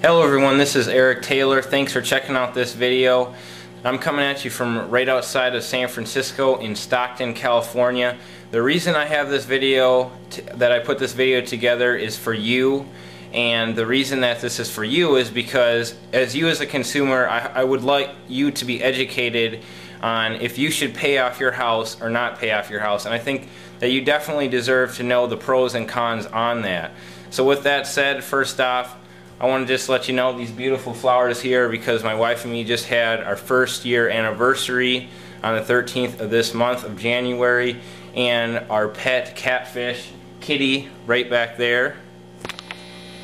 Hello everyone, this is Eric Taylor. Thanks for checking out this video. I'm coming at you from right outside of San Francisco in Stockton, California. The reason I have this video, that I put this video together, is for you. And the reason that this is for you is because as you as a consumer, I would like you to be educated on if you should pay off your house or not pay off your house. And I think that you definitely deserve to know the pros and cons on that. So with that said, first off, I want to just let you know these beautiful flowers here because my wife and me just had our first year anniversary on the 13th of this month of January, and our pet catfish, Kitty, right back there.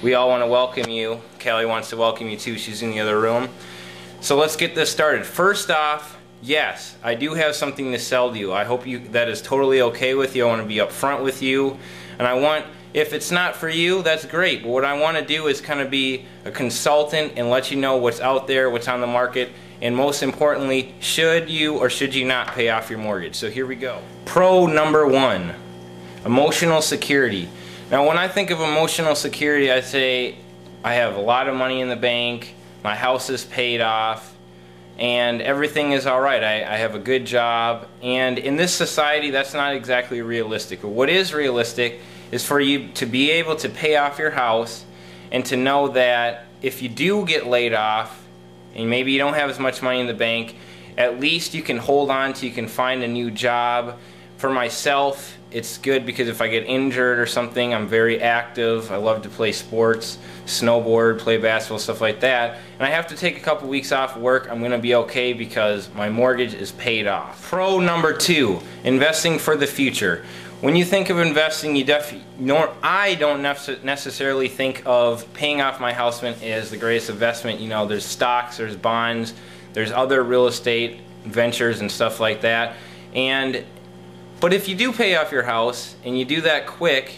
We all want to welcome you. Callie wants to welcome you too. She's in the other room. So let's get this started. First off, yes, I do have something to sell to you. I hope that is totally okay with you. I want to be upfront with you, and I want, if it's not for you, that's great. But what I want to do is kind of be a consultant and let you know what's out there, what's on the market, and most importantly, should you or should you not pay off your mortgage. So here we go. Pro number one, emotional security. Now when I think of emotional security, I say I have a lot of money in the bank, my house is paid off, and everything is alright. I have a good job, and in this society that's not exactly realistic. But what is realistic is for you to be able to pay off your house and to know that if you do get laid off and maybe you don't have as much money in the bank, at least you can hold on to, you can find a new job. For myself, it's good because if I get injured or something, I'm very active. I love to play sports, snowboard, play basketball, stuff like that. And I have to take a couple weeks off work, I'm going to be okay because my mortgage is paid off. Pro number two, investing for the future. When you think of investing, I don't necessarily think of paying off my house as the greatest investment. You know, there's stocks, there's bonds, there's other real estate ventures and stuff like that. But if you do pay off your house and you do that quick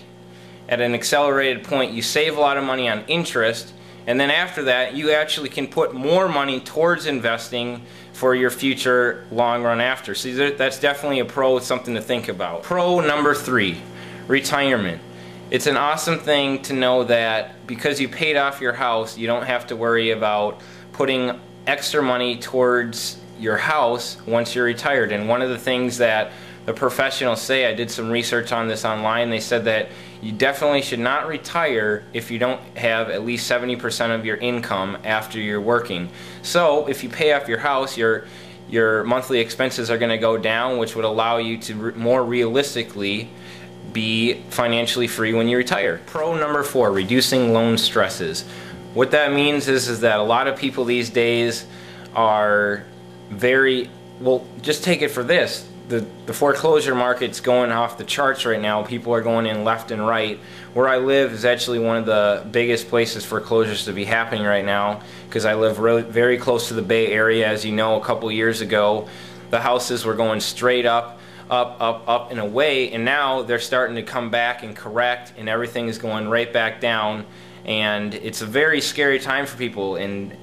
at an accelerated point, you save a lot of money on interest, and then after that you actually can put more money towards investing for your future long run after. So that's definitely a pro, something to think about. Pro number three, retirement. It's an awesome thing to know that because you paid off your house, you don't have to worry about putting extra money towards your house once you're retired. And one of the things that the professionals say, I did some research on this online, they said that you definitely should not retire if you don't have at least 70% of your income after you're working. So if you pay off your house, your monthly expenses are going to go down, which would allow you to more realistically be financially free when you retire. Pro number four, reducing loan stresses. What that means is that a lot of people these days are very, well, just take it for this. The foreclosure market's going off the charts right now. People are going in left and right. Where I live is actually one of the biggest places foreclosures to be happening right now because I live very close to the Bay Area. As you know, a couple years ago, the houses were going straight up, up, up, up and away, and now they're starting to come back and correct, and everything is going right back down, and it's a very scary time for people, and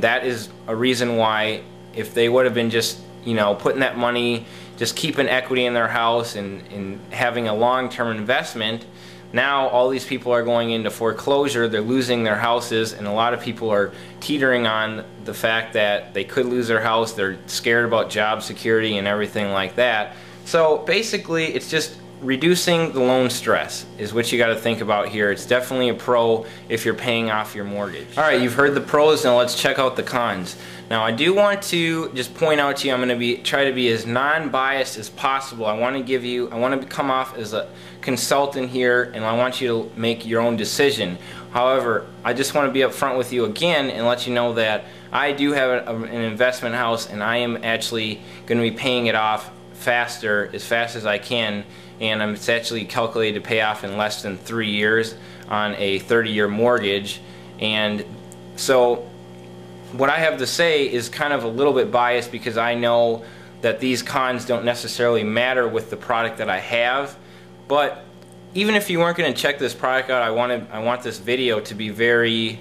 that is a reason why if they would have been just, you know, putting that money, just keeping equity in their house and having a long-term investment, now all these people are going into foreclosure, they're losing their houses, and a lot of people are teetering on the fact that they could lose their house, they're scared about job security and everything like that. So basically it's just reducing the loan stress is what you got to think about here. It's definitely a pro if you're paying off your mortgage. Alright, you've heard the pros, now let's check out the cons. Now I do want to just point out to you, I'm going to try to be as non-biased as possible. I want to come off as a consultant here, and I want you to make your own decision. However, I just want to be upfront with you again and let you know that I do have an investment house, and I am actually going to be paying it off faster, as fast as I can, and it's actually calculated to pay off in less than 3 years on a 30-year mortgage. And so what I have to say is kind of a little bit biased because I know that these cons don't necessarily matter with the product that I have. But even if you weren't going to check this product out, I want this video to be very,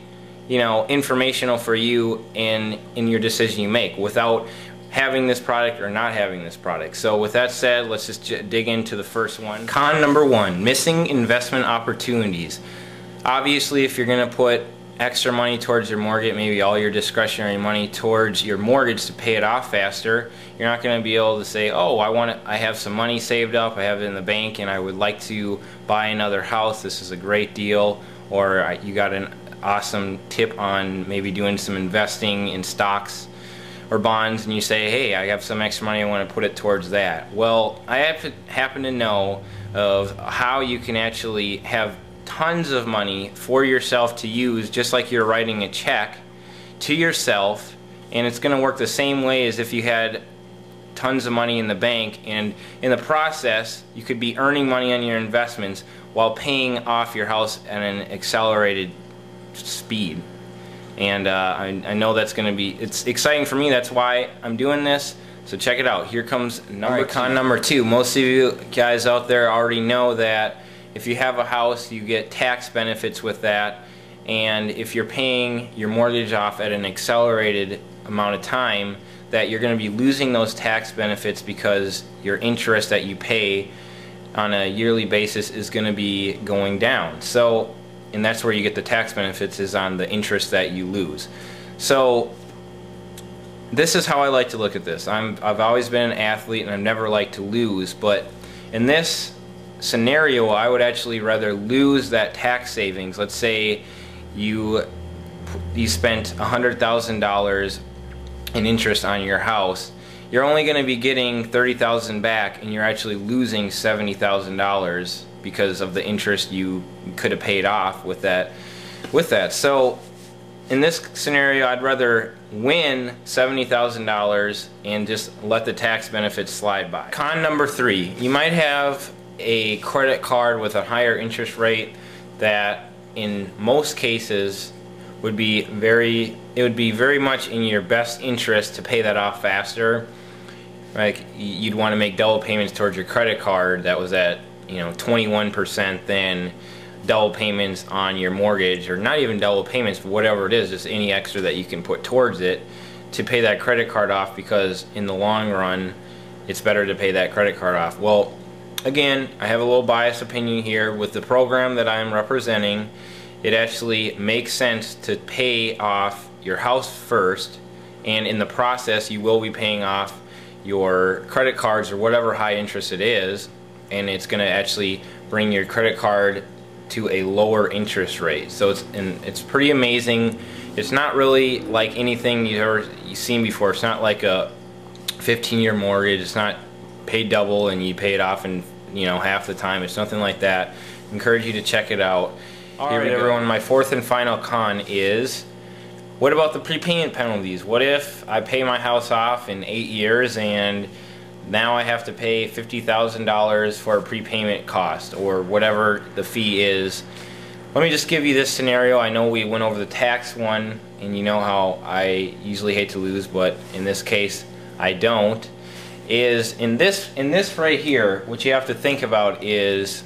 you know, informational for you in your decision you make without having this product or not having this product. So with that said, let's just dig into the first one. Con number one, missing investment opportunities. Obviously, if you're going to put extra money towards your mortgage, maybe all your discretionary money towards your mortgage to pay it off faster, you're not going to be able to say, oh, I have some money saved up, I have it in the bank, and I would like to buy another house. This is a great deal. Or you got an awesome tip on maybe doing some investing in stocks or bonds, and you say, hey, I have some extra money, I want to put it towards that. Well, I happen to know of how you can actually have tons of money for yourself to use, just like you're writing a check to yourself, and it's going to work the same way as if you had tons of money in the bank, and in the process you could be earning money on your investments while paying off your house at an accelerated speed. And I know that's going to be, it's exciting for me, that's why I'm doing this. So check it out. Here comes con number 2. Most of you guys out there already know that if you have a house, you get tax benefits with that, and if you're paying your mortgage off at an accelerated amount of time, that you're going to be losing those tax benefits because your interest that you pay on a yearly basis is going to be going down. So, and that's where you get the tax benefits, is on the interest that you lose. So this is how I like to look at this. I've always been an athlete and I've never liked to lose, but in this scenario I would actually rather lose that tax savings. Let's say you spent $100,000 in interest on your house. You're only going to be getting $30,000 back, and you're actually losing $70,000 because of the interest you could have paid off with that. So in this scenario, I'd rather win $70,000 and just let the tax benefits slide by. Con number 3, you might have a credit card with a higher interest rate that in most cases would be very much in your best interest to pay that off faster. Like, you'd want to make double payments towards your credit card that was at 21% than double payments on your mortgage, or not even double payments, but whatever it is, just any extra that you can put towards it to pay that credit card off, because in the long run it's better to pay that credit card off. Well, again, I have a little biased opinion here. With the program that I'm representing, it actually makes sense to pay off your house first, and in the process you will be paying off your credit cards or whatever high interest it is, and it's going to actually bring your credit card to a lower interest rate. So it's pretty amazing. It's not really like anything you've seen before. It's not like a 15-year mortgage. It's not paid double and you pay it off in half the time. It's nothing like that. I encourage you to check it out. Alright everyone, my 4th and final con is, what about the prepayment penalties? What if I pay my house off in 8 years and now I have to pay $50,000 for a prepayment cost, or whatever the fee is? Let me just give you this scenario. I know we went over the tax one, and you know how I usually hate to lose, but in this case I don't. In this right here, what you have to think about is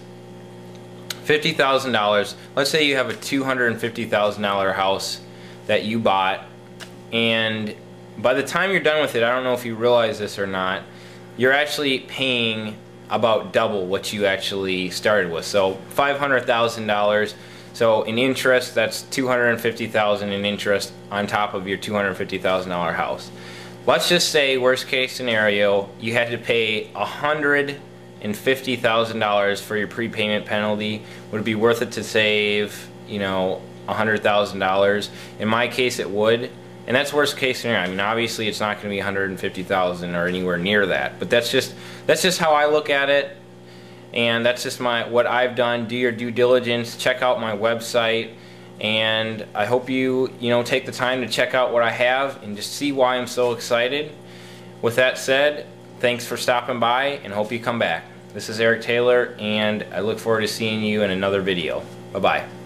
$50,000. Let's say you have a $250,000 house that you bought, and by the time you're done with it, I don't know if you realize this or not, you're actually paying about double what you actually started with. So $500,000. So in interest, that's $250,000 in interest on top of your $250,000 house. Let's just say, worst case scenario, you had to pay $150,000 for your prepayment penalty. Would it be worth it to save, $100,000? In my case, it would. And that's worst case scenario. I mean, obviously it's not going to be $150,000 or anywhere near that, but that's just how I look at it, and that's just what I've done. Do your due diligence, check out my website, and I hope you take the time to check out what I have and just see why I'm so excited. With that said, thanks for stopping by, and hope you come back. This is Eric Taylor, and I look forward to seeing you in another video. Bye-bye.